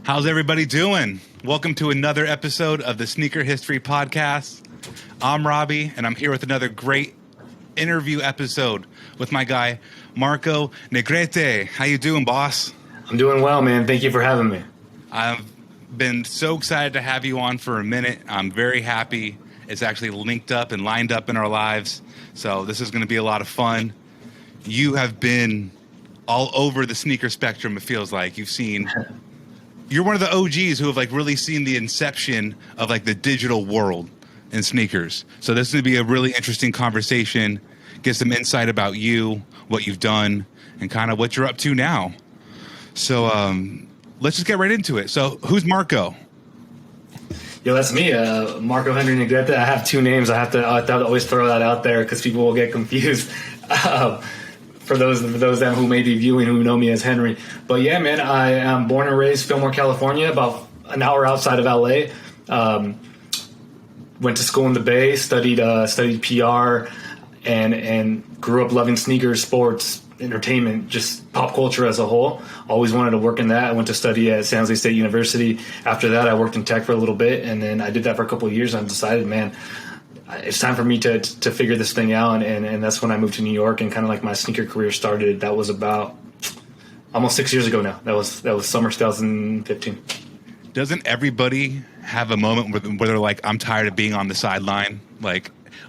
How's everybody doing? Welcome to another episode of the Sneaker History Podcast. I'm Robbie, and I'm here with another great interview episode with my guy, Marco Negrete. How you doing, boss? I'm doing well, man. Thank you for having me. I've been so excited to have you on for a minute. I'm very happy it's actually linked up and lined up in our lives. So this is going to be a lot of fun. You have been all over the sneaker spectrum, it feels like. You're one of the OGs who have really seen the inception of the digital world in sneakers. So this is going to be a really interesting conversation, get some insight about you, what you've done, and kind of what you're up to now. So let's just get right into it. So who's Marco? Yo, that's me, Marco-Henry Negrete. I have two names. I have to always throw that out there because people will get confused. For those of them who may be viewing who know me as Henry. But yeah, man, I am born and raised Fillmore, California, about an hour outside of LA. Went to school in the Bay, studied PR, and grew up loving sneakers, sports, entertainment, just pop culture as a whole. Always wanted to work in that. I went to study at San Jose State University. After that, I worked in tech for a little bit, and then I did that for a couple of years. And I decided, man, it's time for me to figure this thing out, and that's when I moved to New York and kind of my sneaker career started. That was about almost 6 years ago now. That was summer 2015. Doesn't everybody have a moment where they're like, I'm tired of being on the sideline,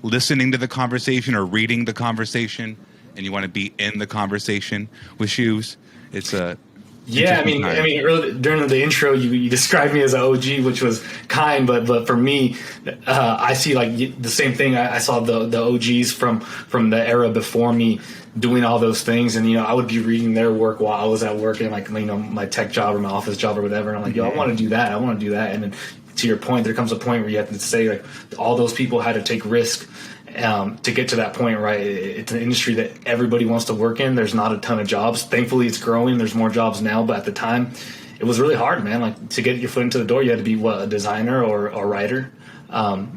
listening to the conversation or reading the conversation, and you want to be in the conversation with shoes? It's a Yeah, I mean, early, during the intro, you described me as an OG, which was kind, but for me, I see the same thing. I saw the OGs from the era before me doing all those things, and I would be reading their work while I was at work and my tech job or my office job or whatever. And I'm like, yo, I want to do that. I want to do that. And then to your point, there comes a point where you have to say all those people had to take risk. To get to that point, right? It's an industry that everybody wants to work in. There's not a ton of jobs. Thankfully, it's growing. There's more jobs now, but at the time, it was really hard, man. To get your foot into the door, you had to be a designer or a writer,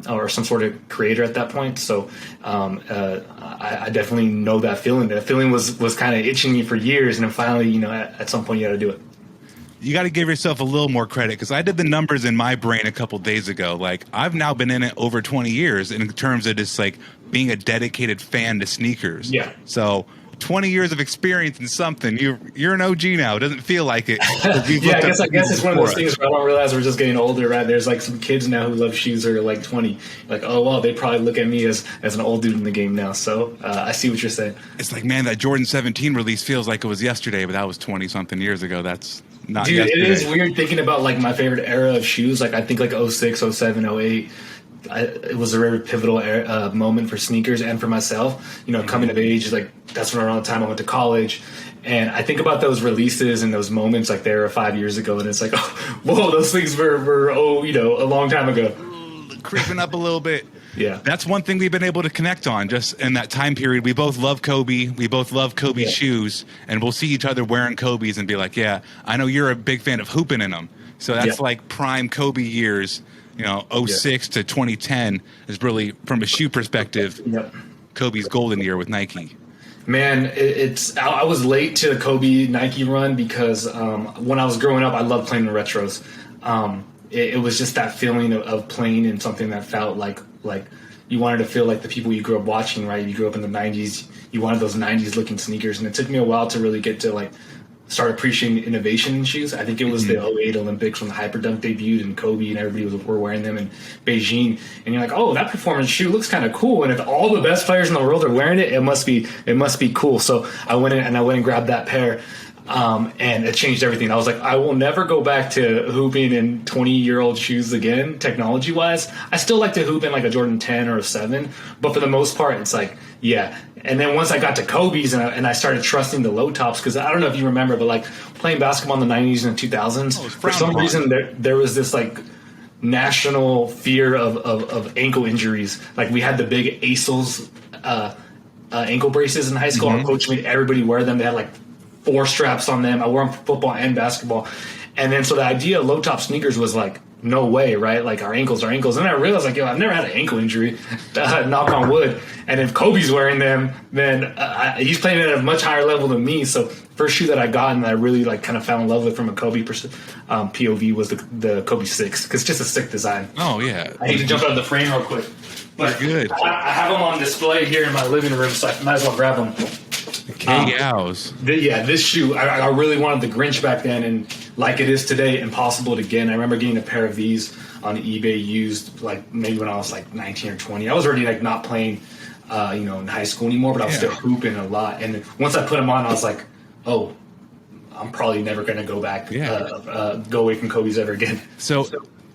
or some sort of creator at that point. So I definitely know that feeling. That feeling was kind of itching me for years, and then finally, at some point, you got to do it. You got to give yourself a little more credit, because I did the numbers in my brain a couple days ago. I've now been in it over 20 years in terms of just being a dedicated fan to sneakers. Yeah. So 20 years of experience in something. You're an OG now. It doesn't feel like it. Yeah, I guess it's one of those things where I don't realize we're just getting older, right? There's some kids now who love shoes who are 20. Oh, well, they probably look at me as an old dude in the game now. So I see what you're saying. It's man, that Jordan 17 release feels like it was yesterday, but that was 20-something years ago. That's not Dude, yesterday. It is weird thinking about my favorite era of shoes. I think 06, 07, 08. It was a very pivotal moment for sneakers and for myself. Coming of age, that's around the time I went to college. And I think about those releases and those moments they were 5 years ago, and it's whoa, those things were a long time ago. Creeping up a little bit. Yeah. That's one thing we've been able to connect on just in that time period. We both love Kobe. We both love Kobe's shoes, and we'll see each other wearing Kobe's and be like, yeah, I know you're a big fan of hooping in them. So that's prime Kobe years. 06 to 2010 is really, from a shoe perspective, Kobe's golden year with Nike. Man, I was late to the Kobe Nike run because when I was growing up, I loved playing the retros. It was just that feeling of playing in something that felt like you wanted to feel like the people you grew up watching, right? You grew up in the 90s. You wanted those 90s looking sneakers. And it took me a while to really get to start appreciating innovation in shoes. I think it was the 08 Olympics when the Hyperdunk debuted and Kobe and everybody were wearing them in Beijing. And you're like, oh, that performance shoe looks kind of cool. And if all the best players in the world are wearing it, it must be cool. So I went and grabbed that pair. And it changed everything. I was like, I will never go back to hooping in 20-year-old shoes again, technology-wise. I still like to hoop in a Jordan 10 or a 7, but for the most part, it's yeah. And then once I got to Kobe's and I started trusting the low tops, because I don't know if you remember, but playing basketball in the 90s and the 2000s, for some reason there was this national fear of ankle injuries. We had the big ASOS ankle braces in high school. Our coach made everybody wear them. They had 4 straps on them. I wore them for football and basketball. And then so the idea of low top sneakers was no way, right? Our ankles are ankles. And I realized I've never had an ankle injury, knock on wood. And if Kobe's wearing them, then he's playing at a much higher level than me. So first shoe that I got and that I really like kind of fell in love with from a Kobe POV was the Kobe 6, because it's just a sick design. Oh yeah. I hate to jump out of the frame real quick, but good. I have them on display here in my living room, so I might as well grab them. K-Ows. This shoe, I really wanted the Grinch back then, and like it is today, impossible to get. And I remember getting a pair of these on eBay used, like maybe when I was like 19 or 20. I was already like not playing, in high school anymore, but I was still hooping a lot. And once I put them on, I was like, oh, I'm probably never going to go back, go away from Kobe's ever again. So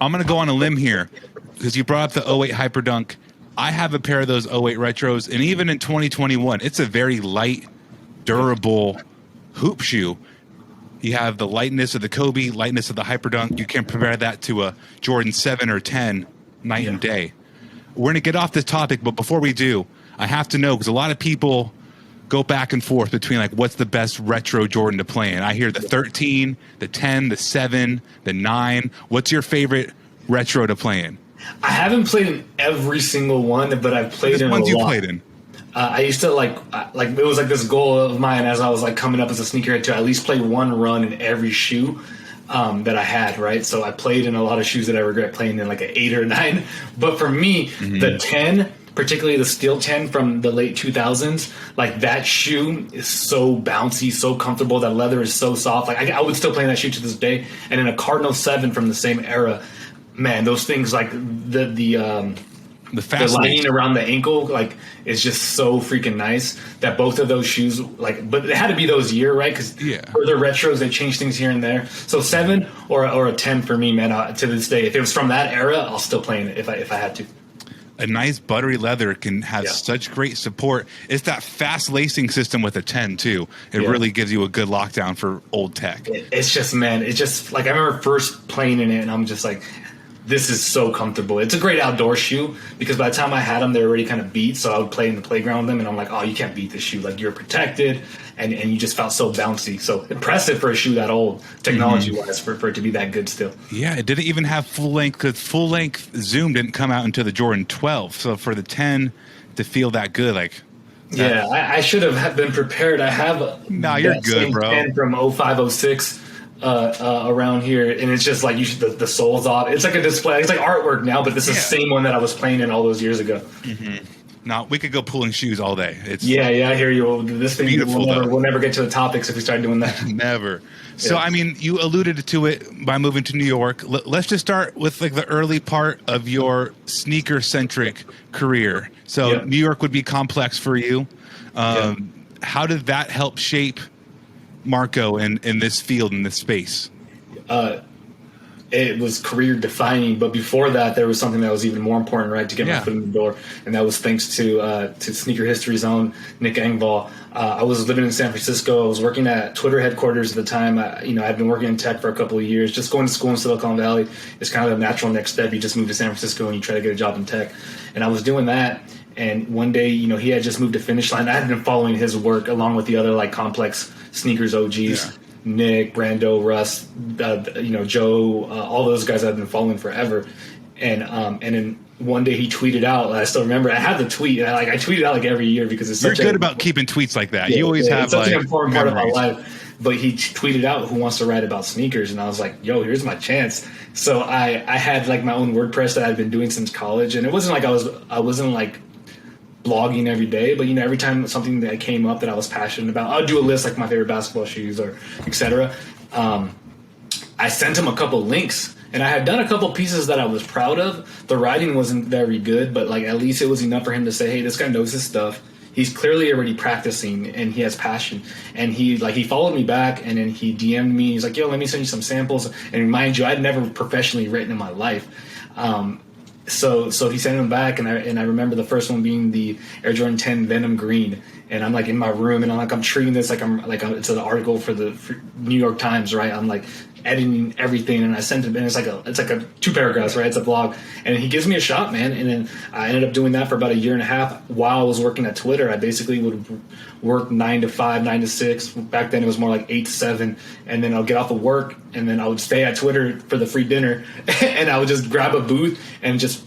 I'm going to go on a limb here, because you brought up the 08 Hyperdunk. I have a pair of those 08 Retros, and even in 2021, it's a very light, durable hoop shoe. You have the lightness of the Kobe, lightness of the Hyperdunk. You can compare that to a Jordan 7 or 10 night and day. We're going to get off this topic, but before we do, I have to know, because a lot of people go back and forth between like what's the best retro Jordan to play in. I hear the 13, the 10, the 7, the 9. What's your favorite retro to play in? I haven't played in every single one, but I've played in a lot. Ones you played in? I used to like it was like this goal of mine as I was like coming up as a sneakerhead to at least play one run in every shoe that I had, right? So I played in a lot of shoes that I regret playing in, like an 8 or 9. But for me, the 10, particularly the Steel 10 from the late 2000s, like that shoe is so bouncy, so comfortable. That leather is so soft. Like I would still play in that shoe to this day. And then a Cardinal 7 from the same era, man, those things, like the lining around the ankle, like, is just so freaking nice that both of those shoes, like, but it had to be those year, right? Because further retros, they change things here and there. So 7 or a 10 for me, man. To this day, if it was from that era, I'll still play it if I had to. A nice buttery leather can have such great support. It's that fast lacing system with a 10 too. It really gives you a good lockdown for old tech. It's just, man, it's just like I remember first playing in it, and I'm just like, this is so comfortable. It's a great outdoor shoe because by the time I had them, they were already kind of beat. So I would play in the playground with them, and I'm like, oh, you can't beat this shoe. Like, you're protected, and you just felt so bouncy. So impressive for a shoe that old, technology-wise, for it to be that good still. Yeah, it didn't even have full length, because full length Zoom didn't come out until the Jordan 12. So for the 10 to feel that good, like. Yeah, I should have been prepared. I have you're good, bro. 10 from 05, 06. Around here, and it's just like the sole's off. It's like a display. It's like artwork now, but this is the same one that I was playing in all those years ago. Now we could go pulling shoes all day. It's I hear you. This thing we'll never get to the topics if we start doing that. Never. So I mean, you alluded to it by moving to New York. Let's just start with like the early part of your sneaker centric career. So New York would be complex for you. How did that help shape Marco in this field, in this space? It was career defining, but before that, there was something that was even more important, right, to get my foot in the door, and that was thanks to Sneaker History's own Nick Engvall. I was living in San Francisco. I was working at Twitter headquarters at the time. I'd been working in tech for a couple of years. Just going to school in Silicon Valley is kind of the natural next step. You just move to San Francisco and you try to get a job in tech, and I was doing that. And one day, he had just moved to Finish Line. I had been following his work along with the other like complex sneakers OGs, Nick, Brando, Russ, Joe, all those guys I've been following forever. And then one day he tweeted out. I still remember. I had the tweet. I tweeted out like every year because it's such good about keeping tweets like that. You always have such like an important memories. part of my life. But he tweeted out, "Who wants to write about sneakers?" And I was like, "Yo, here's my chance." So I had like my own WordPress that I'd been doing since college, and it wasn't like I wasn't like blogging every day, but every time something that came up that I was passionate about, I'd do a list like my favorite basketball shoes or etc. I sent him a couple links, and I had done a couple pieces that I was proud of. The writing wasn't very good, but like at least it was enough for him to say, "Hey, this guy knows his stuff. He's clearly already practicing and he has passion." And he followed me back, and then he DM'd me. He's like, "Yo, let me send you some samples." And mind you, I'd never professionally written in my life. So he sent them back, and I remember the first one being the Air Jordan 10 Venom Green, and I'm like in my room, and I'm treating this like it's an article for the New York Times, right? I'm like editing everything, and I sent it, and it's like a 2 paragraphs, right? It's a blog, and he gives me a shot, man. And then I ended up doing that for about a year and a half while I was working at Twitter. I basically would work 9 to 5, 9 to 6. Back then it was more like 8 to 7, and then I'll get off of work, and then I would stay at Twitter for the free dinner, and I would just grab a booth and just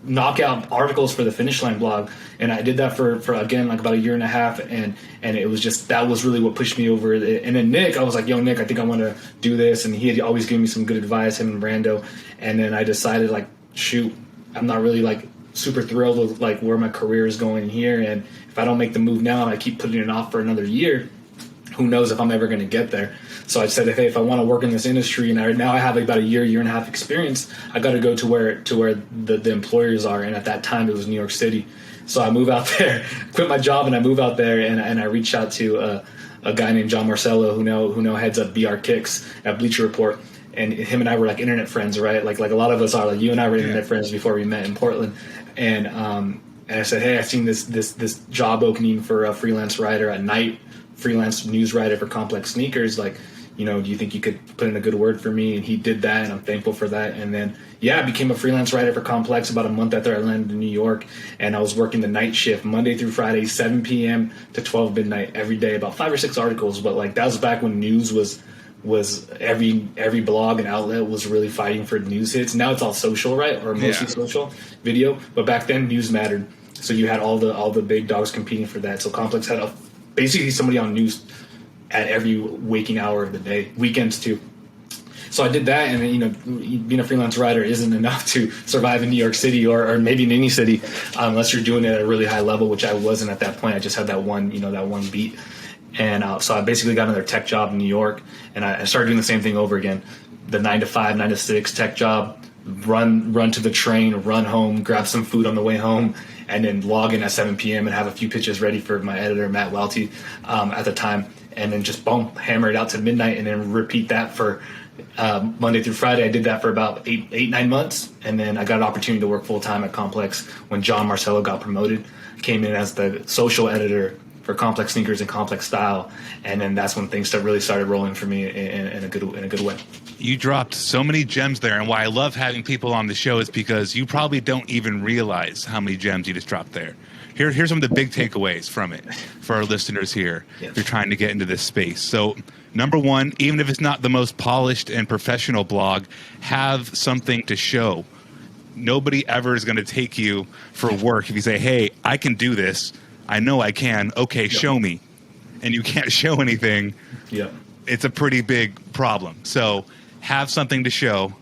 knock out articles for the Finish Line blog, and I did that for again like about a year and a half, and it was just, that was really what pushed me over. And then Nick, I was like, yo, Nick, I think I want to do this, and he had always given me some good advice, him and Brando, and then I decided, like, shoot, I'm not really like super thrilled with like where my career is going here, and if I don't make the move now and I keep putting it off for another year, who knows if I'm ever going to get there. So I said, hey, if I want to work in this industry, and now I have about a year and a half experience, I got to go to where the employers are. And at that time, it was New York City. So I move out there, quit my job, and I move out there, and I reached out to a guy named John Marcello, who now heads up BR Kicks at Bleacher Report. And him and I were like internet friends, right? Like a lot of us are. Like you and I were internet friends before we met in Portland. And I said, hey, I've seen this job opening for a freelance writer at night, freelance news writer for Complex Sneakers. Like, do you think you could put in a good word for me? And he did that, and I'm thankful for that. And then, I became a freelance writer for Complex about a month after I landed in New York. And I was working the night shift, Monday through Friday, 7 p.m. to 12 midnight every day, about 5 or 6 articles. But like that was back when news was every blog and outlet was really fighting for news hits. Now it's all social, right? Or mostly social video. But back then news mattered. So you had all the big dogs competing for that. So Complex had basically somebody on news at every waking hour of the day, weekends too. So I did that, and then, being a freelance writer isn't enough to survive in New York City or maybe in any city unless you're doing it at a really high level, which I wasn't at that point. I just had that one beat. And so I basically got another tech job in New York, and I started doing the same thing over again. The 9 to 5, 9 to 6 tech job, run to the train, run home, grab some food on the way home, and then log in at 7 p.m. and have a few pitches ready for my editor, Matt Welty, at the time. And then just boom, hammer it out to midnight, and then repeat that for Monday through Friday. I did that for about 9 months. And then I got an opportunity to work full time at Complex when John Marcello got promoted. I came in as the social editor for Complex Sneakers and Complex Style, and then that's when things really started rolling for me in a good way. You dropped so many gems there, and why I love having people on the show is because you probably don't even realize how many gems you just dropped there. Here's some of the big takeaways from it for our listeners here. Yes. If you're trying to get into this space. So, number one, even if it's not the most polished and professional blog, have something to show. Nobody ever is going to take you for work if you say, hey, I can do this. I know I can. Okay, yep. Show me. And you can't show anything. Yep. It's a pretty big problem. So have something to show.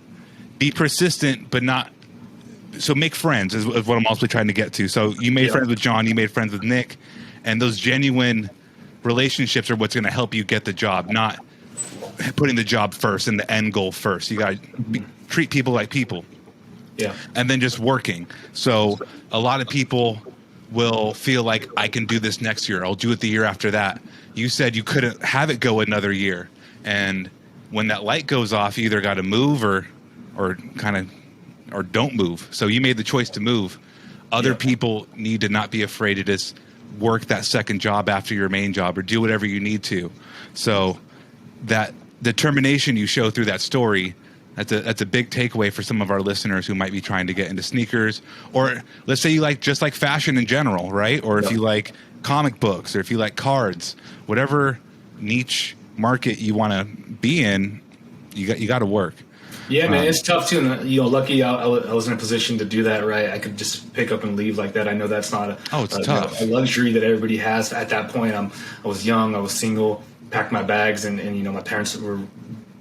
Be persistent, but not. So make friends is what I'm also trying to get to. So you made friends with John. You made friends with Nick. And those genuine relationships are what's going to help you get the job, not putting the job first and the end goal first. You got to treat people like people. Yeah. And then just working. So a lot of people will feel like I can do this next year. I'll do it the year after that. You said you couldn't have it go another year. And when that light goes off, you either got to move or don't move. So you made the choice to move. Other people need to not be afraid to just work that second job after your main job or do whatever you need to. So that determination you show through that story, that's a big takeaway for some of our listeners who might be trying to get into sneakers, or let's say you like fashion in general, right? Or if you like comic books, or if you like cards, whatever niche market you want to be in, you got to work. Yeah, man, it's tough too. Lucky I was in a position to do that, right? I could just pick up and leave like that. I know that's not tough. A luxury that everybody has at that point. I was young, I was single, packed my bags, and my parents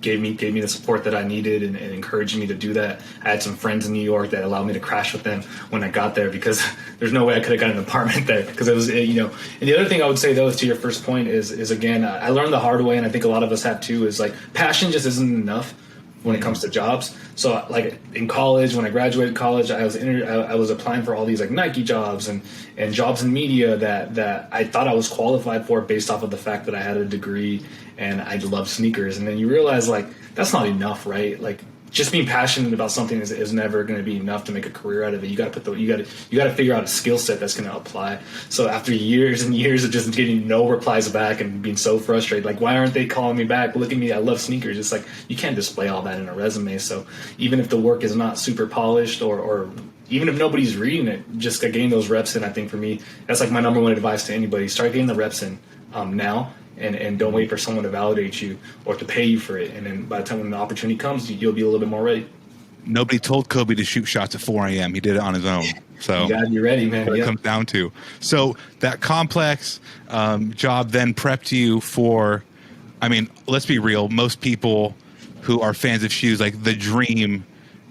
gave me the support that I needed and encouraged me to do that. I had some friends in New York that allowed me to crash with them when I got there, because there's no way I could have got an apartment there, because it was, And the other thing I would say though, to your first point is again, I learned the hard way, and I think a lot of us have too, is like passion just isn't enough when it comes to jobs. So like in college, when I graduated college, I was applying for all these like Nike jobs and jobs in media that I thought I was qualified for based off of the fact that I had a degree and I love sneakers. And then you realize like that's not enough, right? Like just being passionate about something is never going to be enough to make a career out of it. You got to figure out a skill set that's going to apply. So after years and years of just getting no replies back and being so frustrated, like why aren't they calling me back? Look at me, I love sneakers. It's like you can't display all that in a resume. So even if the work is not super polished or even if nobody's reading it, just getting those reps in. I think for me, that's like my number one advice to anybody: start getting the reps in now. And don't wait for someone to validate you or to pay you for it. And then by the time when the opportunity comes, you'll be a little bit more ready. nobody told Kobe to shoot shots at 4 a.m. He did it on his own. So You gotta be ready, man. what it Yep. comes down to. So that complex job then prepped you for, I mean, let's be real. Most people who are fans of shoes, like the dream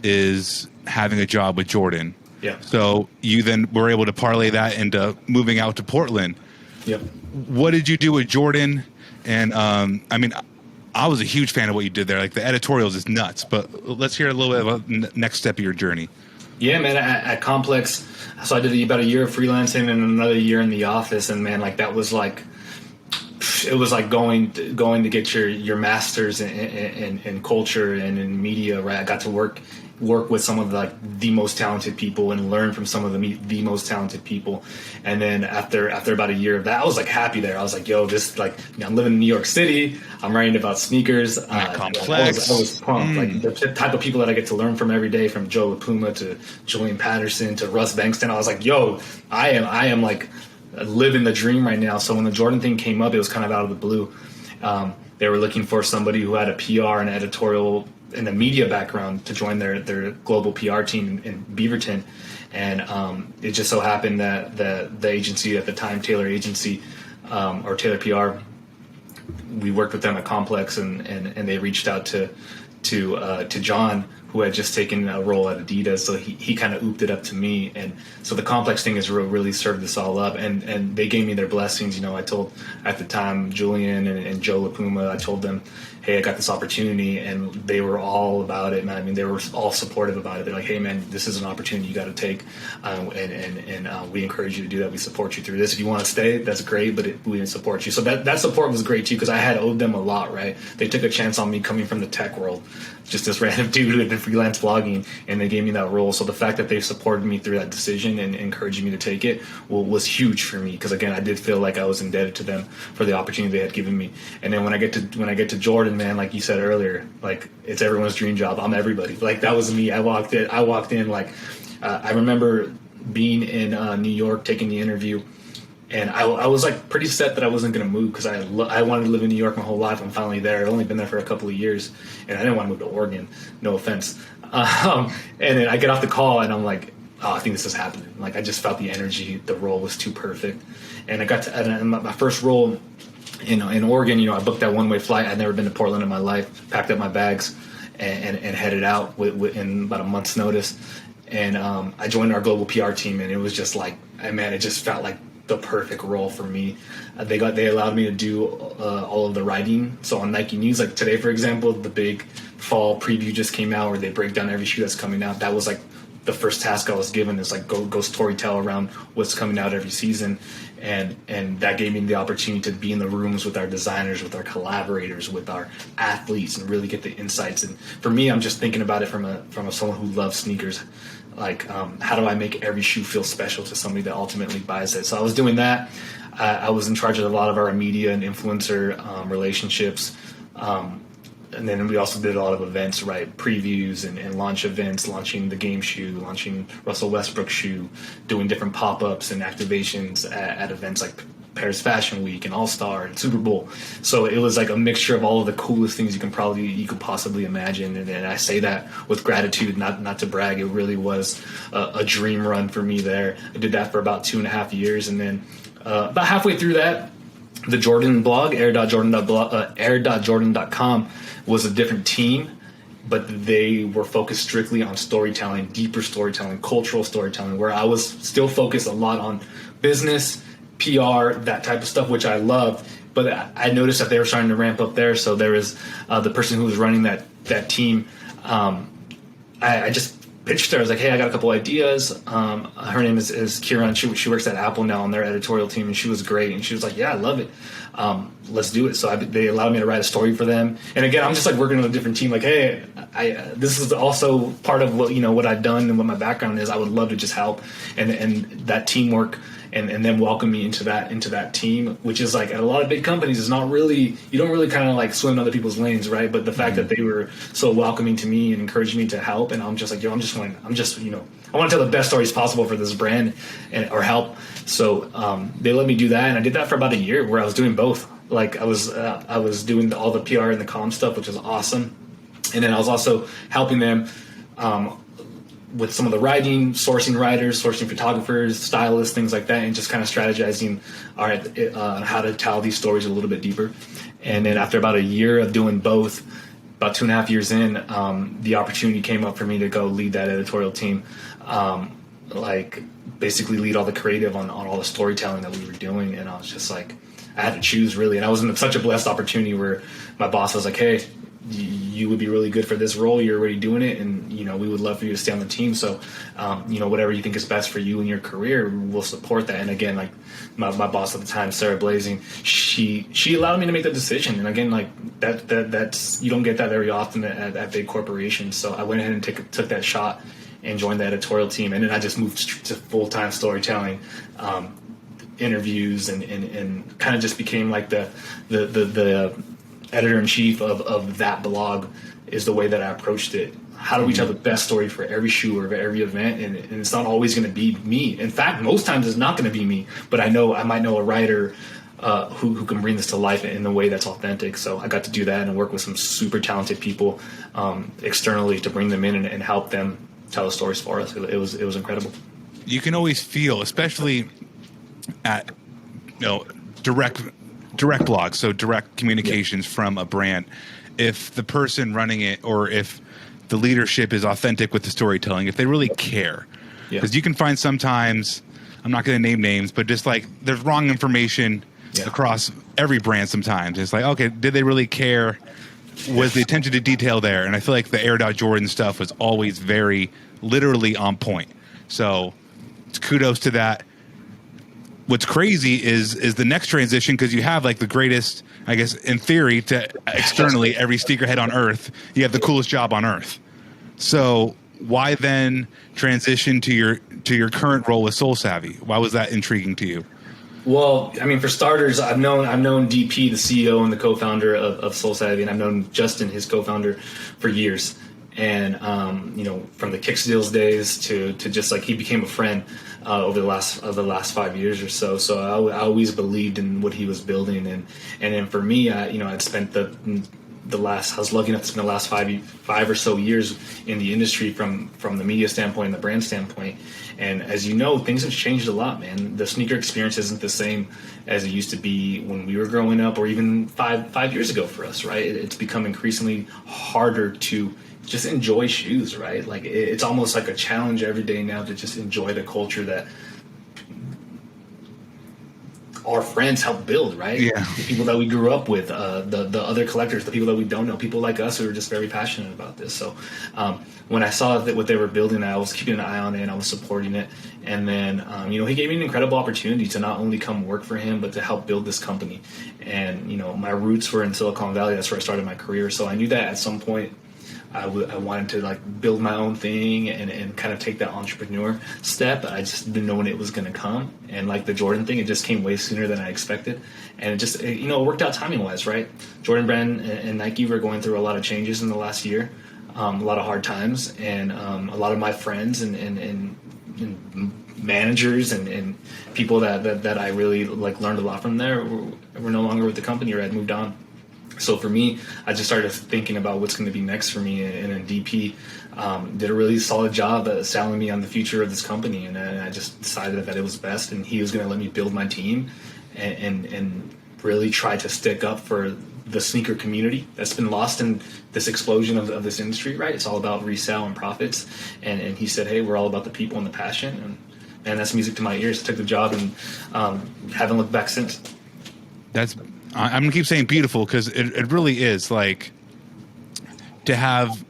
is having a job with Jordan. Yeah. So you then were able to parlay that into moving out to Portland. Yep. What did you do with Jordan? And I mean, I was a huge fan of what you did there. Like the editorials is nuts, but let's hear a little bit about the next step of your journey. Yeah, man, at Complex, so I did about a year of freelancing and another year in the office, and man, like that was like, it was like going to get your master's in culture and in media, right? I got to work with some of the most talented people and learn from some of the most talented people. And then after about a year of that, I was like happy there. I was like, yo, just like, I'm living in New York City. I'm writing about sneakers. Complex. I was pumped. Like the type of people that I get to learn from every day, from Joe LaPuma to Julian Patterson to Russ Bankston. I was like, yo, I am like living the dream right now. So when the Jordan thing came up, it was kind of out of the blue. They were looking for somebody who had a PR and editorial and a media background to join their global PR team in Beaverton. And it just so happened that the agency at the time, Taylor Agency, or Taylor PR, we worked with them at Complex, and they reached out to John, who had just taken a role at Adidas, so he kind of ooped it up to me. And so the Complex thing has really served this all up, and they gave me their blessings. You know, I told at the time Julian and Joe LaPuma, I told them, hey, I got this opportunity, and they were all about it, man. I mean, they were all supportive about it. They're like, hey, man, this is an opportunity you got to take, and we encourage you to do that. We support you through this. If you want to stay, that's great, but we didn't support you. So that support was great too, because I had owed them a lot, right? They took a chance on me coming from the tech world, just this random dude who had been freelance blogging, and they gave me that role. So the fact that they supported me through that decision and encouraging me to take it was huge for me, because again, I did feel like I was indebted to them for the opportunity they had given me. And then when I get to Jordan, man, like you said earlier, like it's everyone's dream job. I'm everybody. Like that was me. I walked in like I remember being in New York taking the interview, and I was like pretty set that I wasn't going to move, because I wanted to live in New York my whole life. I'm finally there. I've only been there for a couple of years, and I didn't want to move to Oregon. No offense. And then I get off the call, and I'm like, oh, I think this is happening. Like I just felt the energy. The role was too perfect, and I got to and my first role in Oregon. You know, I booked that one-way flight. I'd never been to Portland in my life. Packed up my bags and headed out in about a month's notice. And I joined our global PR team, and it was just like, man, it just felt like the perfect role for me. They allowed me to do all of the writing. So on Nike News, like today, for example, the big fall preview just came out where they break down every shoe that's coming out. That was like the first task I was given, is like go storytell around what's coming out every season. And that gave me the opportunity to be in the rooms with our designers, with our collaborators, with our athletes, and really get the insights. And for me, I'm just thinking about it from someone who loves sneakers. Like, how do I make every shoe feel special to somebody that ultimately buys it? So I was doing that. I was in charge of a lot of our media and influencer relationships. And then we also did a lot of events, right? Previews and launch events, launching the game shoe, launching Russell Westbrook shoe, doing different pop-ups and activations at events like Paris Fashion Week and All-Star and Super Bowl. So it was like a mixture of all of the coolest things you could possibly imagine. And I say that with gratitude, not to brag. It really was a dream run for me there. I did that for about 2.5 years. And then about halfway through that, the Jordan blog, air.jordan.com, was a different team, but they were focused strictly on storytelling, deeper storytelling, cultural storytelling, where I was still focused a lot on business, PR, that type of stuff, which I loved. But I noticed that they were starting to ramp up there. So there was the person who was running that team. I just pitched her. I was like, hey, I got a couple ideas. Her name is Kieran. She works at Apple now on their editorial team, and she was great. And she was like, yeah, I love it. Let's do it. So they allowed me to write a story for them. And again, I'm just like working on a different team. Like, hey, this is also part of what I've done and what my background is. I would love to just help, and that teamwork. And then welcome me into that team, which is like at a lot of big companies, is not really, you don't really kind of like swim in other people's lanes, right? But the fact that they were so welcoming to me and encouraging me to help, and I'm just like, I want to tell the best stories possible for this brand or help. So they let me do that, and I did that for about a year, where I was doing both. Like I was doing all the PR and the comm stuff, which was awesome, and then I was also helping them with some of the writing, sourcing writers, sourcing photographers, stylists, things like that, and just kind of strategizing, all right, how to tell these stories a little bit deeper. And then after about a year of doing both, about 2.5 years in, the opportunity came up for me to go lead that editorial team, like basically lead all the creative on all the storytelling that we were doing. And I was just like, I had to choose really. And I was in such a blessed opportunity where my boss was like, hey, you would be really good for this role. You're already doing it. And, we would love for you to stay on the team. So, whatever you think is best for you and your career, we'll support that. And again, like my boss at the time, Sarah Blazing, she allowed me to make that decision. And again, like that's, you don't get that very often at big corporations. So I went ahead and took that shot and joined the editorial team. And then I just moved to full-time storytelling, interviews, and kind of just became like the editor-in-chief of that blog is the way that I approached it. How do we tell the best story for every shoe or every event? And it's not always going to be me. In fact, most times it's not going to be me. But I might know a writer who can bring this to life in a way that's authentic. So I got to do that and work with some super talented people externally to bring them in and help them tell the stories for us. It was incredible. You can always feel, especially at direct blogs, so direct communications from a brand, if the person running it or if the leadership is authentic with the storytelling, if they really care. Because you can find sometimes, I'm not going to name names, but just like there's wrong information across every brand sometimes. It's like, okay, did they really care? Was the attention to detail there? And I feel like the Air Jordan stuff was always very literally on point. So kudos to that. What's crazy is the next transition, because you have like the greatest, I guess, in theory, to externally every sneakerhead on earth, you have the coolest job on earth. So why then transition to your current role with SoleSavy? Why was that intriguing to you? Well, I mean, for starters, I've known DP, the CEO and the co-founder of SoleSavy, and I've known Justin, his co-founder, for years. And from the Kickstills days to just like he became a friend over the last 5 years or so. So I always believed in what he was building, and then for me, I'd spent I was lucky enough to spend the last five or so years in the industry from the media standpoint and the brand standpoint. And as you know, things have changed a lot, man. The sneaker experience isn't the same as it used to be when we were growing up, or even five years ago for us, right? It's become increasingly harder to just enjoy shoes, right? Like it's almost like a challenge every day now to just enjoy the culture that our friends help build, right? Yeah. The people that we grew up with, the other collectors, the people that we don't know, people like us who are just very passionate about this. So when I saw that what they were building, I was keeping an eye on it and I was supporting it. And then, he gave me an incredible opportunity to not only come work for him, but to help build this company. And, my roots were in Silicon Valley. That's where I started my career. So I knew that at some point I wanted to like build my own thing and kind of take that entrepreneur step. I just didn't know when it was going to come. And like the Jordan thing, it just came way sooner than I expected. And it just, it worked out timing wise, right? Jordan Brand and Nike were going through a lot of changes in the last year, a lot of hard times. And a lot of my friends and managers and people that I really like learned a lot from there were no longer with the company or had moved on. So for me, I just started thinking about what's going to be next for me, and then DP did a really solid job at selling me on the future of this company, and I just decided that it was best, and he was going to let me build my team and really try to stick up for the sneaker community that's been lost in this explosion of this industry, right? It's all about resale and profits, and he said, hey, we're all about the people and the passion, and that's music to my ears. I took the job and haven't looked back since. I'm going to keep saying beautiful because it really is like to have,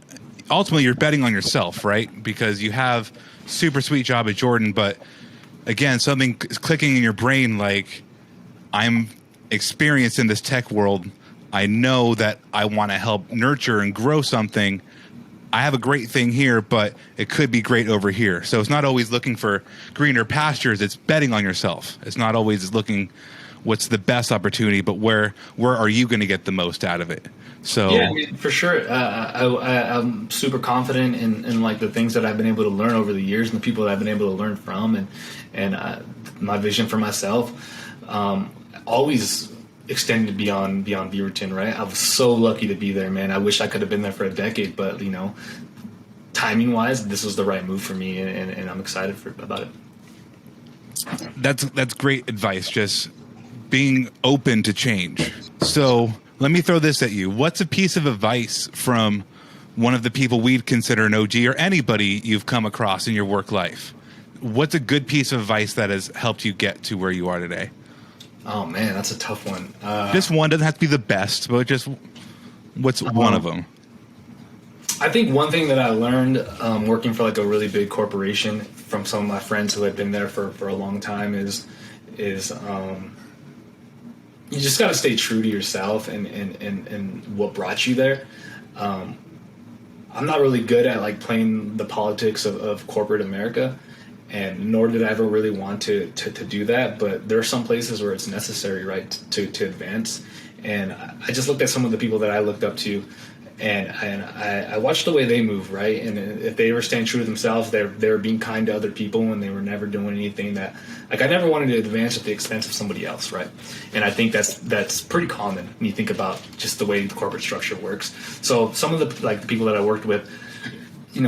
ultimately you're betting on yourself, right? Because you have super sweet job at Jordan, but again, something is clicking in your brain like I'm experienced in this tech world. I know that I want to help nurture and grow something. I have a great thing here, but it could be great over here. So it's not always looking for greener pastures. It's betting on yourself. It's not always looking what's the best opportunity, but where are you going to get the most out of it? So yeah, I mean, for sure. I'm super confident in like the things that I've been able to learn over the years and the people that I've been able to learn from, and my vision for myself always extended beyond Beaverton, right? I was so lucky to be there, man. I wish I could have been there for a decade, but time timing wise, this was the right move for me, and I'm excited about it. That's great advice. Just being open to change. So let me throw this at you. What's a piece of advice from one of the people we'd consider an OG or anybody you've come across in your work life? What's a good piece of advice that has helped you get to where you are today? Oh man, that's a tough one. Just one, doesn't have to be the best, but just what's one of them? I think one thing that I learned working for like a really big corporation from some of my friends who had been there for a long time is you just got to stay true to yourself and what brought you there. I'm not really good at like playing the politics of corporate America, and nor did I ever really want to do that. But there are some places where it's necessary, right, to advance. And I just looked at some of the people that I looked up to, and I watched the way they move, right? And if they were staying true to themselves, they were being kind to other people, and they were never doing anything that, like, I never wanted to advance at the expense of somebody else, right? And I think that's pretty common when you think about just the way the corporate structure works. So some of the people that I worked with, they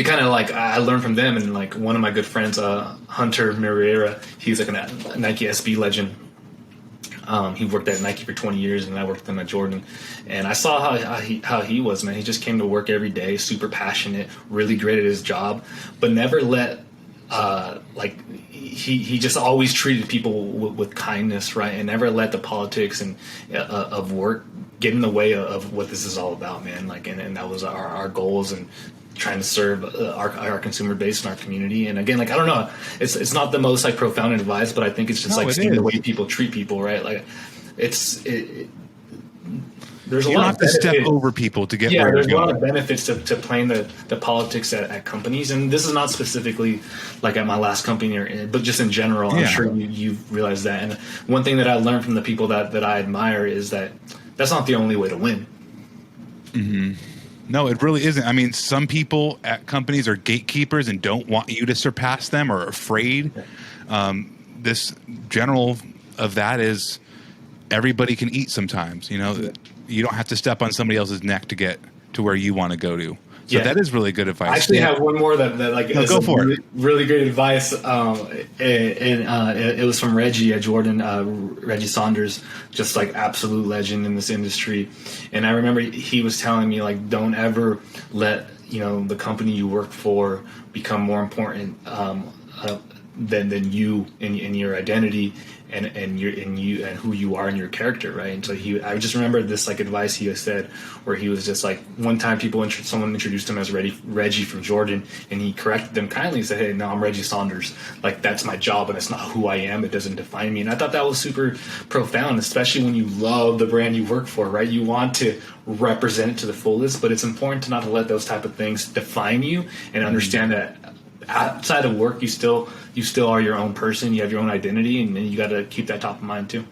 kind of like, I learned from them, and like one of my good friends, Hunter Murriera, he's like a Nike SB legend. He worked at Nike for 20 years, and I worked with him at Jordan. And I saw how he was, man. He just came to work every day, super passionate, really great at his job, but never let he just always treated people with kindness, right? And never let the politics and of work get in the way of what this is all about, man. Like, and that was our goals and trying to serve our consumer base and our community. And again, like, I don't know, it's not the most like profound advice, but I think it's just seeing the way people treat people, right? Like there's a lot of benefits. Step over people to get where there's you're a lot going. of benefits to playing the politics at companies. And this is not specifically like at my last company, but just in general. I'm sure you've realized that. And one thing that I learned from the people that I admire is that that's not the only way to win. Mm-hmm. No, it really isn't. I mean, some people at companies are gatekeepers and don't want you to surpass them or are afraid. This general of that is everybody can eat sometimes. You don't have to step on somebody else's neck to get to where you want to go to. So that is really good advice. I actually have one more that like is go for it. Really great advice. It was from Reggie at Jordan, Reggie Saunders, just like absolute legend in this industry. And I remember he was telling me, like, don't ever let the company you work for become more important than you and your identity and who you are and your character, right? And so I just remember this like advice he had said, where he was just like, one time someone introduced him as Reggie from Jordan, and he corrected them kindly and said, "Hey, no, I'm Reggie Saunders. Like, that's my job, and it's not who I am. It doesn't define me." And I thought that was super profound, especially when you love the brand you work for, right? You want to represent it to the fullest, but it's important to not let those type of things define you, and understand that outside of work, you still are your own person. You have your own identity, and you got to keep that top of mind too.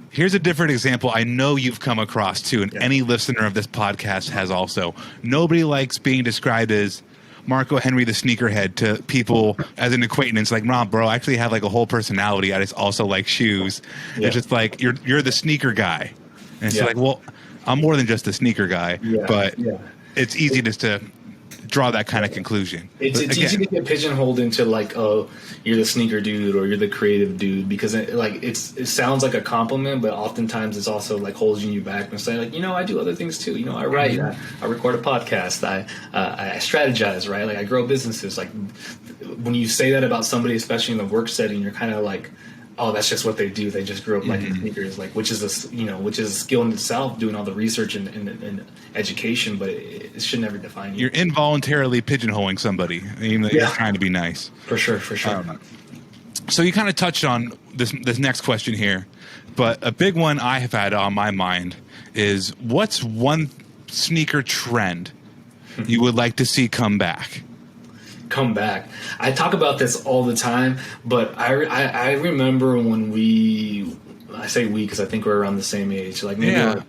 Here's a different example I know you've come across too, and any listener of this podcast has also. Nobody likes being described as Marco-Henry the sneakerhead to people as an acquaintance. Like, nah, bro, I actually have like a whole personality. I just also like shoes. Yeah. It's just like, you're the sneaker guy. And it's like, well, I'm more than just a sneaker guy, but it's easy just to draw that kind of conclusion. It's easy to get pigeonholed into like, oh, you're the sneaker dude or you're the creative dude, because it sounds like a compliment, but oftentimes it's also like holding you back and saying like, I do other things too. I write, I record a podcast, I strategize, right? Like, I grow businesses. Like, when you say that about somebody, especially in the work setting, you're kind of like, oh, that's just what they do. They just grew up liking sneakers, like, which is a skill in itself, doing all the research and education, but it should never define you. You're involuntarily pigeonholing somebody. You're trying to be nice. For sure. So you kind of touched on this next question here, but a big one I have had on my mind is, what's one sneaker trend you would like to see come back? I talk about this all the time, but I remember when I say we because I think we're around the same age, like maybe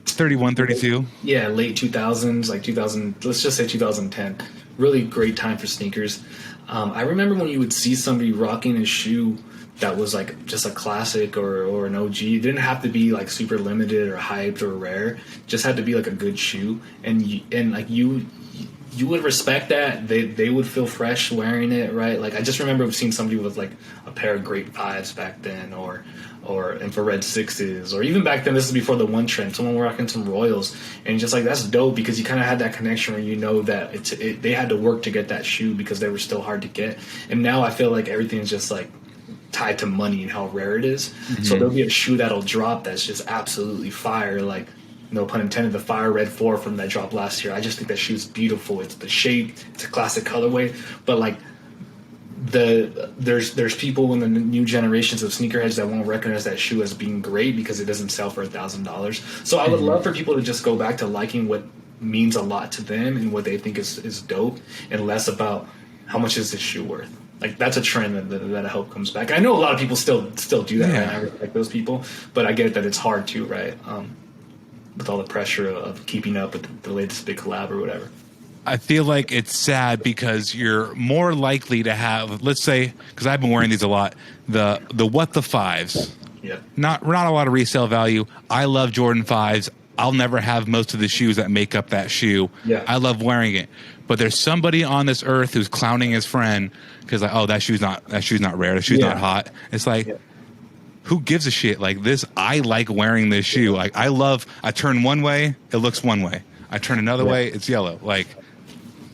31, 32. Yeah, late 2000s, like 2000, let's just say 2010. Really great time for sneakers. I remember when you would see somebody rocking a shoe that was like just a classic or an OG. It didn't have to be like super limited or hyped or rare. Just had to be like a good shoe, and you would respect that. They would feel fresh wearing it, right? Like I just remember seeing somebody with like a pair of Grape 5s back then, or infrared 6s, or even back then, this is before the one trend, someone rocking some Royals, and just like that's dope because you kind of had that connection where you know that they had to work to get that shoe because they were still hard to get. And now I feel like everything's just like tied to money and how rare it is. So there'll be a shoe that'll drop that's just absolutely fire, like no pun intended, the Fire Red 4 from that drop last year. I just think that shoe's beautiful. It's the shape, it's a classic colorway, but like there's people in the new generations of sneakerheads that won't recognize that shoe as being great because it doesn't sell for $1,000. So I would love for people to just go back to liking what means a lot to them and what they think is dope, and less about how much is this shoe worth. Like that's a trend that I hope comes back. I know a lot of people still do that, right? And I respect those people, but I get that it's hard too, right? With all the pressure of keeping up with the latest big collab or whatever. I feel like it's sad because you're more likely to have, let's say, because I've been wearing these a lot, the what the 5s. Yeah. Not a lot of resale value. I love Jordan 5s. I'll never have most of the shoes that make up that shoe. Yeah. I love wearing it. But there's somebody on this earth who's clowning his friend because like, oh, that shoe's not rare. That shoe's not hot. It's like, who gives a shit? Like this, I like wearing this shoe. Like I turn one way, it looks one way. I turn another way, it's yellow. Like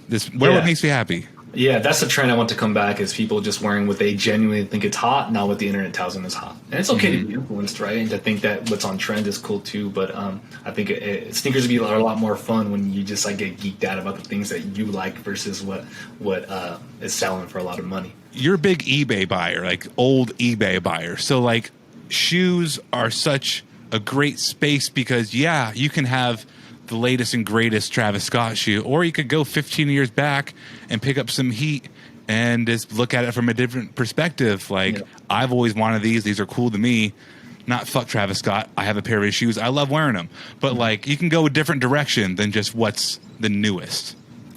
this, what makes me happy. Yeah, that's the trend I want to come back, is people just wearing what they genuinely think it's hot, not what the internet tells them is hot. And it's okay to be influenced, right? And to think that what's on trend is cool too. But I think sneakers are a lot more fun when you just like get geeked out about the things that you like versus what is selling for a lot of money. You're a big eBay buyer, like old eBay buyer. So like shoes are such a great space because you can have the latest and greatest Travis Scott shoe, or you could go 15 years back and pick up some heat and just look at it from a different perspective. Like I've always wanted these are cool to me. Not fuck Travis Scott. I have a pair of his shoes. I love wearing them. But like you can go a different direction than just what's the newest.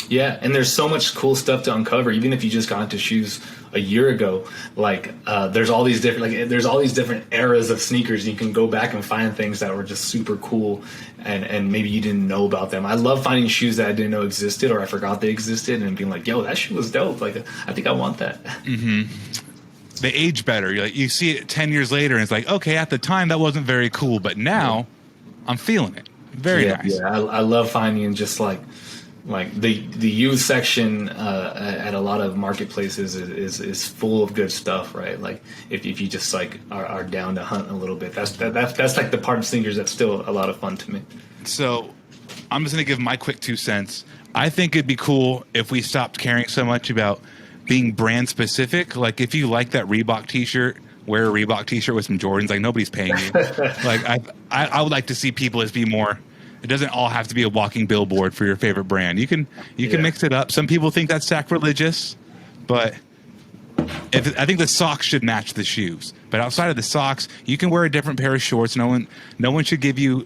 Yeah, and there's so much cool stuff to uncover. Even if you just got into shoes a year ago, like there's all these different eras of sneakers. And you can go back and find things that were just super cool, and maybe you didn't know about them. I love finding shoes that I didn't know existed or I forgot they existed, and being like, "Yo, that shoe was dope. Like, I think I want that." They age better. You see it 10 years later, and it's like, okay, at the time that wasn't very cool, but now I'm feeling it. Very nice. Yeah, I love finding just like the used section at a lot of marketplaces is full of good stuff, right? Like if you just like are down to hunt a little bit, that's like the part of sneakers that's still a lot of fun to me. So I'm just gonna give my quick 2 cents. I think it'd be cool if we stopped caring so much about being brand specific. Like if you like that Reebok t-shirt, wear a Reebok t-shirt with some Jordans. Like nobody's paying you. Like I would like to see people just be more. It doesn't all have to be a walking billboard for your favorite brand. You can mix it up. Some people think that's sacrilegious, but I think the socks should match the shoes. But outside of the socks, you can wear a different pair of shorts. No one should give you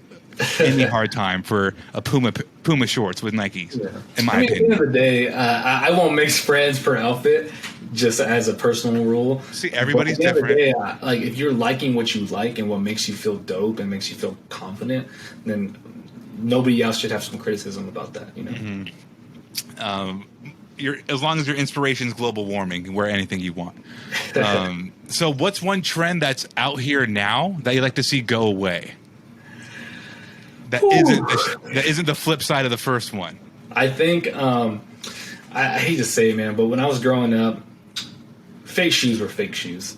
any hard time for a Puma shorts with Nikes. In my opinion. At the end of the day, I won't mix friends per outfit, just as a personal rule. See, everybody's different. Day, like if you're liking what you like and what makes you feel dope and makes you feel confident, then nobody else should have some criticism about that, you know. As long as your inspiration is global warming, you can wear anything you want. So what's one trend that's out here now that you'd like to see go away? That isn't the flip side of the first one. I think I hate to say it, man, but when I was growing up, fake shoes were fake shoes.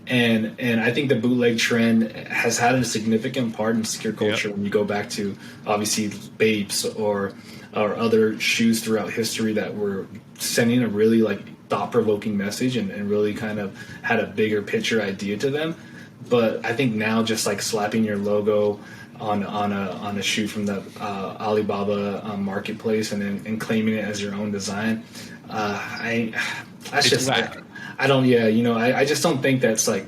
And I think the bootleg trend has had a significant part in sneaker culture. When you go back to obviously Babes or other shoes throughout history that were sending a really like thought-provoking message and really kind of had a bigger picture idea to them. But I think now just like slapping your logo on a shoe from the Alibaba marketplace and claiming it as your own design, I just don't think that's like,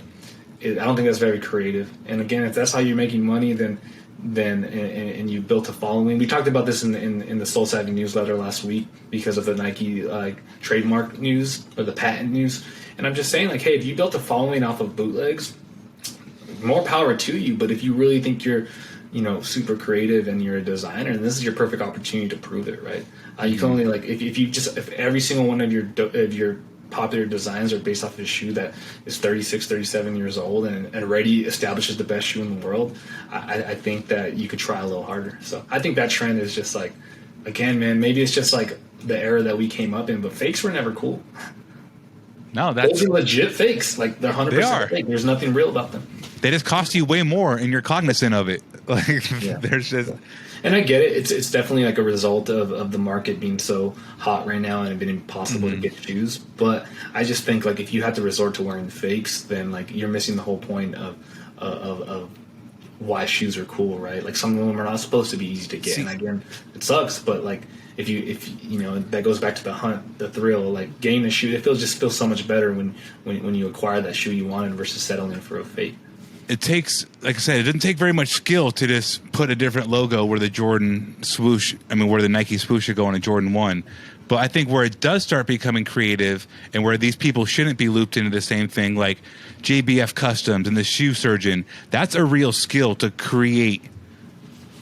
I don't think that's very creative. And again, if that's how you're making money, then and you built a following. We talked about this in the SoleSavy newsletter last week because of the Nike trademark news or the patent news. And I'm just saying, like, hey, if you built a following off of bootlegs, more power to you. But if you really think you're super creative and you're a designer, and this is your perfect opportunity to prove it, right? You can only like if every single one of your popular designs are based off of a shoe that is 36, 37 years old and already establishes the best shoe in the world, I think that you could try a little harder. So I think that trend is just like, again, man, maybe it's just like the era that we came up in, but fakes were never cool. No, those are legit fakes. Like they're 100% fake. There's nothing real about them. They just cost you way more, and you're cognizant of it. Like there's just, and I get it. It's definitely like a result of the market being so hot right now and it being impossible to get shoes. But I just think like if you have to resort to wearing fakes, then like you're missing the whole point of why shoes are cool, right? Like some of them are not supposed to be easy to get, and again, it sucks. But like if that goes back to the hunt, the thrill, like getting a shoe, it feels so much better when you acquire that shoe you wanted versus settling for a fake. It takes, like I said, it doesn't take very much skill to just put a different logo where the Jordan swoosh, where the Nike swoosh should go on a Jordan 1. But I think where it does start becoming creative and where these people shouldn't be looped into the same thing, like JBF Customs and the Shoe Surgeon, that's a real skill to create.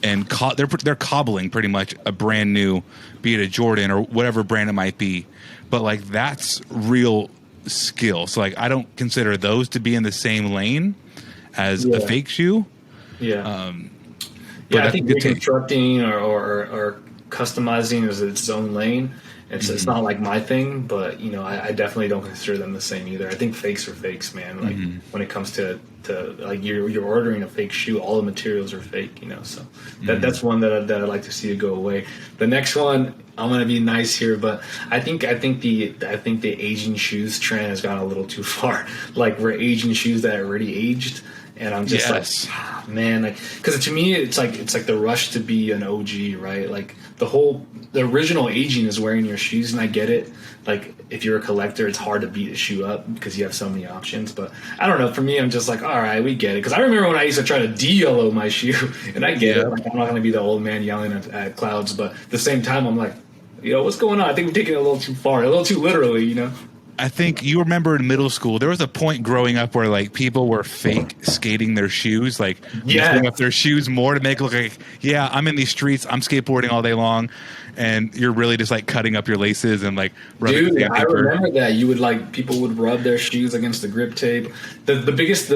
And they're cobbling pretty much a brand new, be it a Jordan or whatever brand it might be. But like that's real skill. So like I don't consider those to be in the same lane as a fake shoe. I think reconstructing or customizing is its own lane. It's not like my thing, but I definitely don't consider them the same either. I think fakes are fakes, man. Like when it comes to like you're ordering a fake shoe, all the materials are fake, so that's one that I'd like to see it go away. The next one, I'm gonna be nice here, but I think the aging shoes trend has gone a little too far. Like we're aging shoes that are already aged. And I'm just like, man, like, because to me, it's like the rush to be an OG, right? Like the original aging is wearing your shoes, and I get it. Like if you're a collector, it's hard to beat a shoe up because you have so many options. But I don't know. For me, I'm just like, all right, we get it. Because I remember when I used to try to de-yellow my shoe, and I get it. Like I'm not going to be the old man yelling at clouds, but at the same time, I'm like, what's going on? I think we're taking it a little too far, a little too literally, I think you remember in middle school, there was a point growing up where like people were fake skating their shoes, like lifting up their shoes more to make it look like, I'm in these streets, I'm skateboarding all day long, and you're really just like cutting up your laces and like rubbing. Dude, I remember that people would rub their shoes against the grip tape. The biggest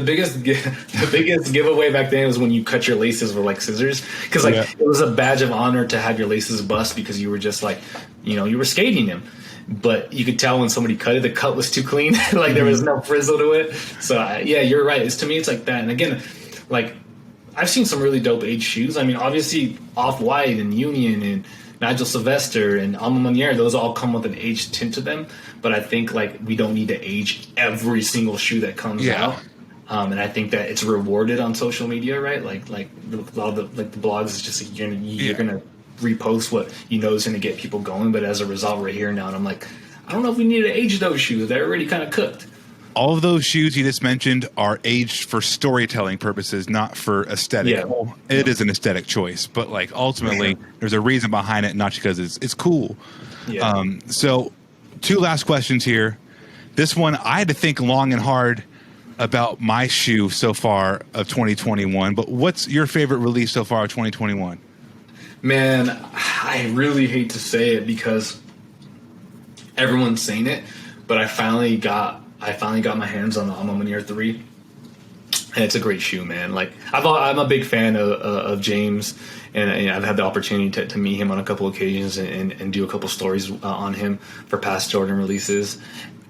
giveaway back then was when you cut your laces with like scissors, because it was a badge of honor to have your laces bust because you were just like, you were skating them. But you could tell when somebody cut it, the cut was too clean. Like there was no frizzle to it. So you're right. To me, it's like that. And again, like I've seen some really dope aged shoes. I mean, obviously Off-White and Union and Nigel Sylvester and Alma Maniere, those all come with an aged tint to them. But I think like we don't need to age every single shoe that comes out. And I think that it's rewarded on social media, right? Like a lot of the blogs is just like you're gonna repost what is going to get people going, but as a result we're here now, and I'm like, I don't know if we need to age those shoes. They're already kind of cooked. All of those shoes you just mentioned are aged for storytelling purposes, not for aesthetic. Well, it is an aesthetic choice, but like ultimately there's a reason behind it, not because it's cool. So 2 last questions here. This one, I had to think long and hard about my shoe so far of 2021, but what's your favorite release so far of 2021? Man, I really hate to say it because everyone's saying it, but I finally got my hands on the Alma Maniere 3, and it's a great shoe, man. Like I'm a big fan of James, and I've had the opportunity to meet him on a couple occasions and do a couple stories on him for past Jordan releases.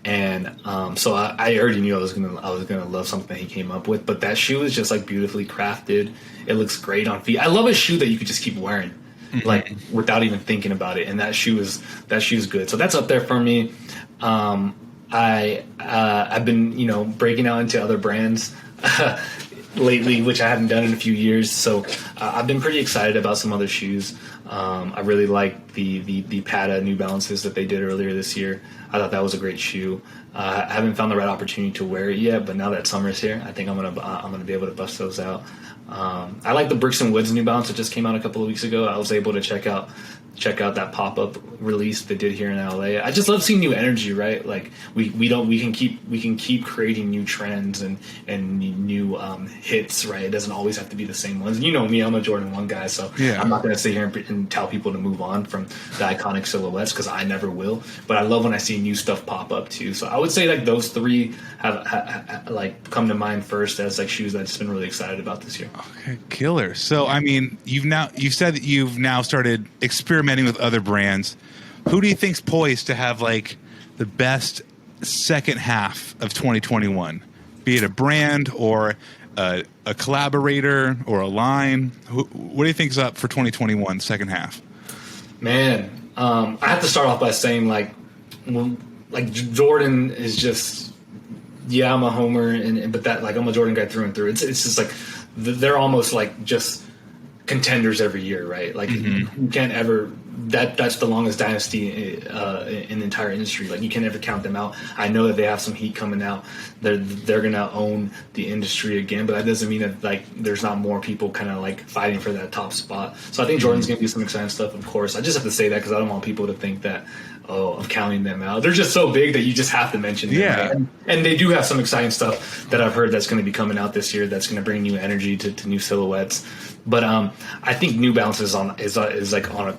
And so I already knew I was gonna love something that he came up with. But that shoe is just like beautifully crafted. It looks great on feet. I love a shoe that you could just keep wearing, like without even thinking about it. And that shoe's good. So that's up there for me. I've been breaking out into other brands lately, which I haven't done in a few years. So I've been pretty excited about some other shoes. I really like the Pata New Balances that they did earlier this year. I thought that was a great shoe. I haven't found the right opportunity to wear it yet, but now that summer's here, I think I'm gonna be able to bust those out. I like the Bricks and Woods New Balance that just came out a couple of weeks ago. I was able to check out check out that pop-up release they did here in LA. I just love seeing new energy, right? Like we can keep creating new trends and new hits, right? It doesn't always have to be the same ones. And you know me, I'm a Jordan 1 guy, so Yeah. I'm not going to sit here and tell people to move on from the iconic silhouettes, because I never will. But I love when I see new stuff pop up too. So I would say like those three have like come to mind first as like shoes that I've just been really excited about this year. Okay, killer. So I mean, you've said that you've now started experimenting with other brands. Who do you think's poised to have like the best second half of 2021? Be it a brand or a collaborator or a line. What do you think's up for 2021 second half? Man, I have to start off by saying like Jordan is just, yeah, I'm a homer, but that like I'm a Jordan guy through and through. It's just like they're almost like just contenders every year, right? Like you can't ever. That's the longest dynasty in the entire industry. Like you can never count them out. I know that they have some heat coming out. They're gonna own the industry again, but that doesn't mean that like there's not more people kind of like fighting for that top spot. So I think Jordan's gonna do some exciting stuff. Of course, I just have to say that because I don't want people to think that of counting them out. They're just so big that you just have to mention them. Yeah, right? And they do have some exciting stuff that I've heard that's going to be coming out this year. That's going to bring new energy to new silhouettes. But I think New Balance is like on a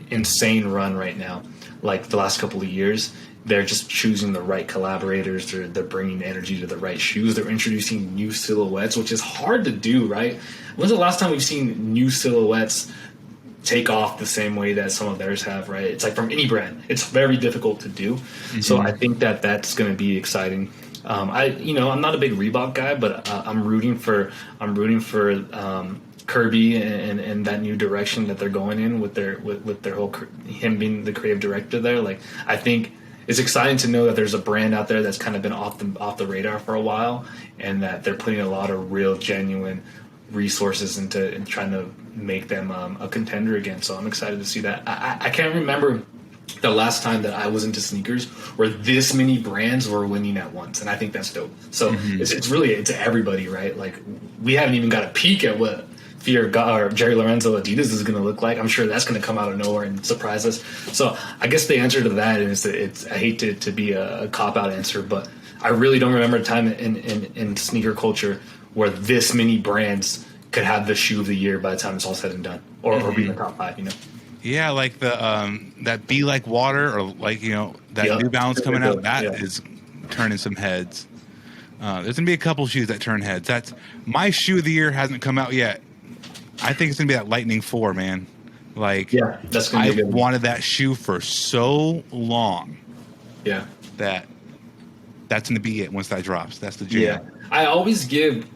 insane run right now. Like the last couple of years, they're just choosing the right collaborators. They're bringing energy to the right shoes. They're introducing new silhouettes, which is hard to do, right? When's the last time we've seen new silhouettes take off the same way that some of theirs have, right? It's like from any brand. It's very difficult to do. So I think that's going to be exciting. I'm not a big Reebok guy, but I'm rooting for Kirby and that new direction that they're going in with their whole him being the creative director there. Like I think it's exciting to know that there's a brand out there that's kind of been off the radar for a while, and that they're putting a lot of real genuine resources into trying to make them a contender again. So I'm excited to see that. I can't remember the last time that I was into sneakers where this many brands were winning at once, and I think that's dope. So it's really everybody, right? Like we haven't even got a peek at what Fear God or Jerry Lorenzo Adidas is going to look like. I'm sure that's going to come out of nowhere and surprise us. So I guess the answer to that is that I hate to be a cop-out answer, but I really don't remember a time in sneaker culture where this many brands could have the shoe of the year by the time it's all said and done, or be in the top 5, you know? Yeah, like the that Be Like Water, or like, that New Balance coming out, that is turning some heads. There's gonna be a couple shoes that turn heads. That's my shoe of the year hasn't come out yet. I think it's gonna be that Lightning 4, man. Like, yeah, that's gonna be I've wanted that shoe for so long. Yeah, that's gonna be it once that drops. That's the jam. Yeah, I always give.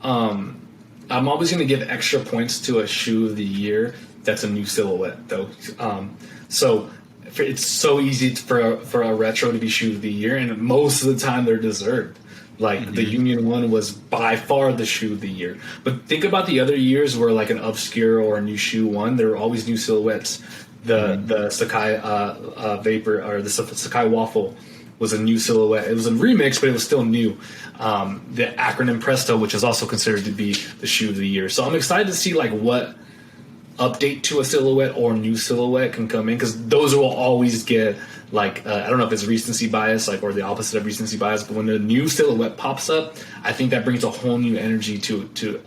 I'm always going to give extra points to a shoe of the year that's a new silhouette, though. It's so easy for a retro to be shoe of the year, and most of the time they're deserved. Like the Union 1 was by far the shoe of the year. But think about the other years where like an obscure or a new shoe won. There were always new silhouettes. The Sakai Vapor or the Sakai Waffle was a new silhouette. It was a remix, but it was still new. The acronym Presto, which is also considered to be the shoe of the year. So I'm excited to see like what update to a silhouette or new silhouette can come in, because those will always get like I don't know if it's recency bias, like, or the opposite of recency bias, but when the new silhouette pops up, I think that brings a whole new energy to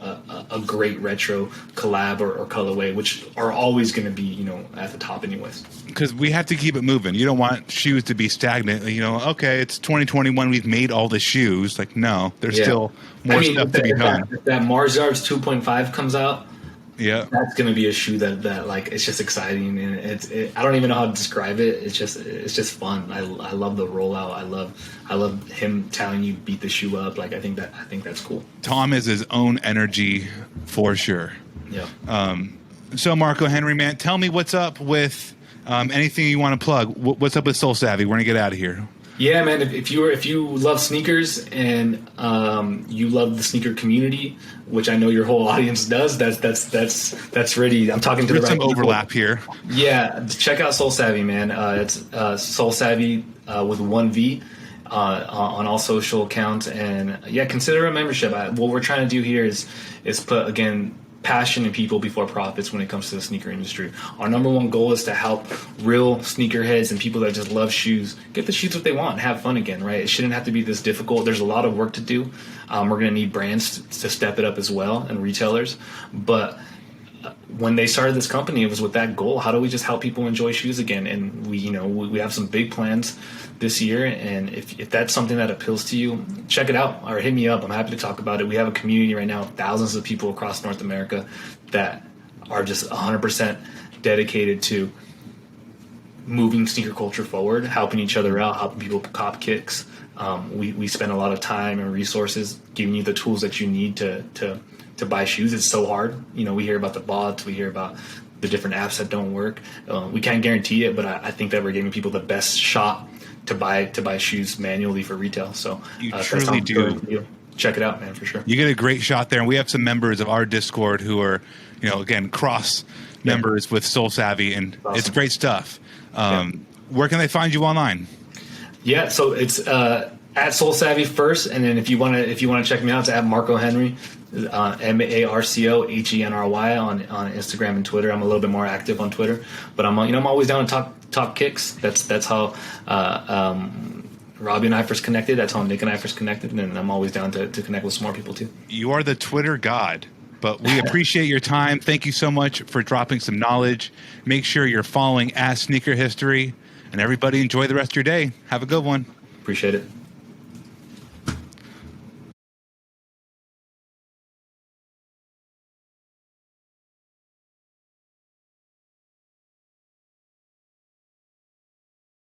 a great retro collab or colorway, which are always going to be at the top anyways. Because we have to keep it moving. You don't want shoes to be stagnant. Okay, it's 2021. We've made all the shoes. Like, no, there's still more stuff to be done. If that Mars Yards 2.5 comes out, yeah, that's going to be a shoe that like it's just exciting, and I don't even know how to describe it. It's just fun. I love the rollout. I love him telling you beat the shoe up. Like I think that's cool. Tom is his own energy for sure. Yeah. So Marco-Henry, man, tell me what's up with anything you want to plug. What's up with SoleSavy? We're gonna get out of here. Yeah, man. If you love sneakers and you love the sneaker community, which I know your whole audience does, that's really. I'm talking to the right some people. overlap here. Yeah, check out SoleSavy, man. It's SoleSavy with 1V on all social accounts, and consider a membership. What we're trying to do here is put again passion and people before profits when it comes to the sneaker industry. Our number one goal is to help real sneakerheads and people that just love shoes get the shoes that they want and have fun again, right? It shouldn't have to be this difficult. There's a lot of work to do. We're going to need brands to step it up as well, and retailers. But when they started this company, it was with that goal. How do we just help people enjoy shoes again? And we have some big plans this year. And if that's something that appeals to you, check it out or hit me up. I'm happy to talk about it. We have a community right now of thousands of people across North America that are just 100% dedicated to moving sneaker culture forward, helping each other out, helping people cop kicks. We spend a lot of time and resources giving you the tools that you need to buy shoes. It's so hard. We hear about the bots, we hear about the different apps that don't work. We can't guarantee it, but I think that we're giving people the best shot to buy shoes manually for retail. So you truly do. Check it out, man, for sure. You get a great shot there, and we have some members of our Discord who are, again, cross members with SoleSavy, and awesome. It's great stuff. Where can they find you online? Yeah, so it's at SoleSavy first, and then if you want to check me out, it's at Marco-Henry, MarcoHenry on Instagram and Twitter. I'm a little bit more active on Twitter, but I'm always down to talk kicks. That's how Robbie and I first connected. That's how Nick and I first connected, and I'm always down to connect with some more people too. You are the Twitter god, but we appreciate your time. Thank you so much for dropping some knowledge. Make sure you're following Sneaker History, and everybody enjoy the rest of your day. Have a good one. Appreciate it.